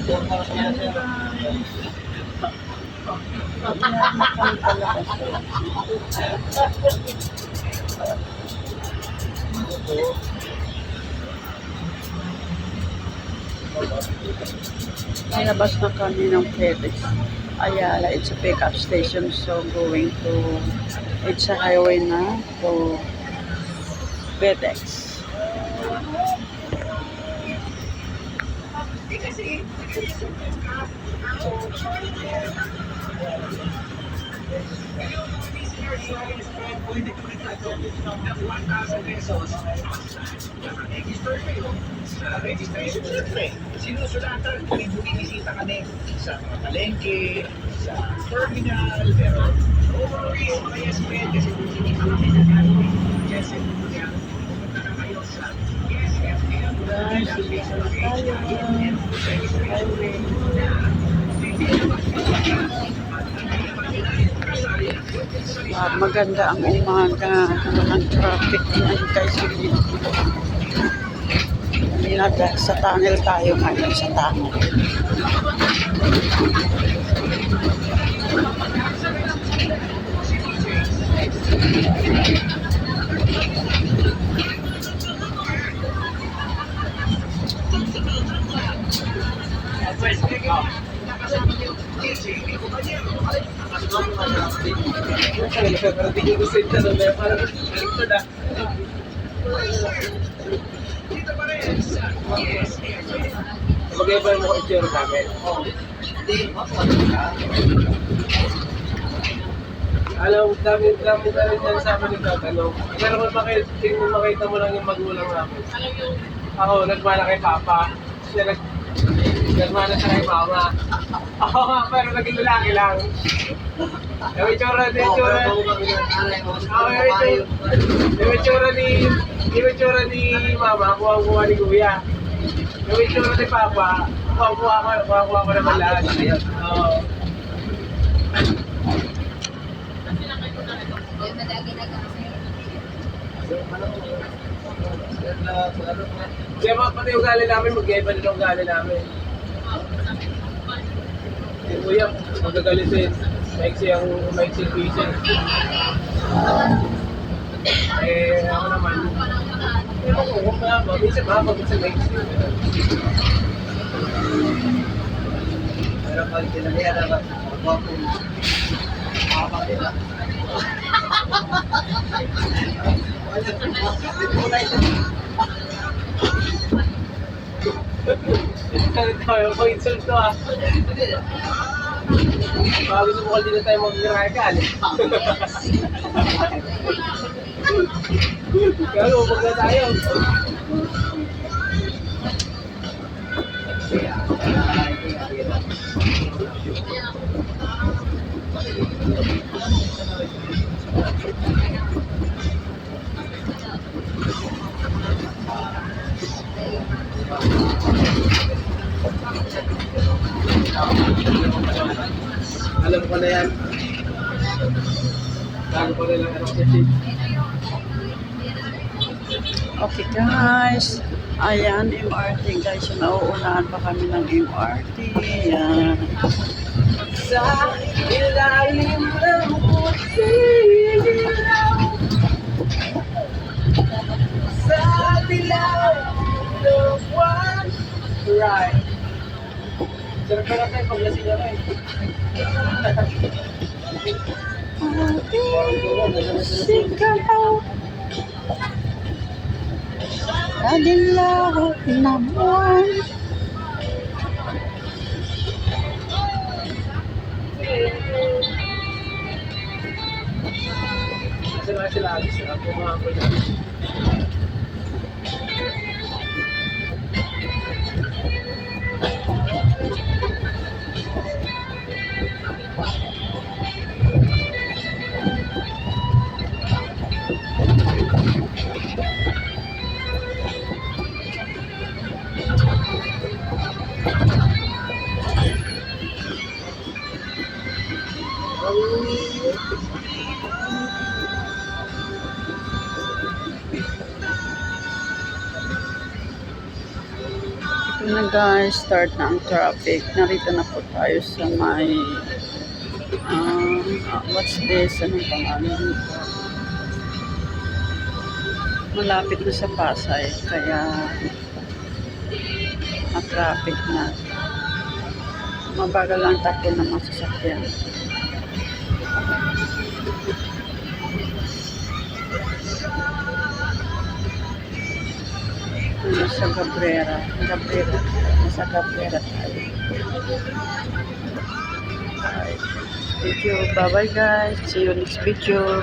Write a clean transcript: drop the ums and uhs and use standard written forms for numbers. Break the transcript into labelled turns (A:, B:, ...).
A: Nalabas na kami ng FedEx Ayala. It's a pickup station, so going to, it's a highway na to FedEx.
B: Sa registration siyempre, sinusulatan kung bumisita kami sa mga palengke, sa terminal, pero overall, mga SPL kasi hindi pa kami nagagawin. Jesse, pumunta na kayo sa SFL.
A: Guys, dito na tayo. Highway. Maganda ang umaga. Ang traffic ngayon guys. Sa tunnel tayo ngayon, sa tunnel.
B: Mag-iba mo ko i-share namin. Alam, dami na rin yan sa amin nagtatanong. Pero kung makita mo lang yung magulang namin. Ako, nagmana kay Papa. Siya nagmana siya kay Mama. Ako nga, pero naging lalaki lang. Yung itsura ni Mama, kuha ni Kuya. Yung itsura ni Papa, kuha ko naman lahat. Oo. Kaya pati yung ugali namin, mag-iba din yung ugali namin. Si Kuya, magagalitin. Maiksi vision. Ako naman. Huwag na, minsan maiksi. Pero pag tinalihan na magwapong nila. Kaya ko insulto ah. Baka gusto mo hindi na tayo mag-ragal. Kaya huwag na tayo. Alam ko na yan. Bago ko na lang
A: Okay guys. Ayan, MRT guys. Nauunahan pa kami ng MRT. Ayan.
B: Sa ilalim ng puti, sa dilaw ng buwan. Right. Sarap ka na tayo paglasing na rin.
A: Sigaw Adilaw na buwan.
B: Sila agis na ako mga ako na.
A: guys, start na ang traffic. Narito na po tayo sa may what's this? Anong pangalan dito? Malapit na sa Pasay, kaya traffic na. Mabagal lang takbo ng mga sasakyan. Nasa Cabrera tayo. Thank you. Bye bye guys. See you next video.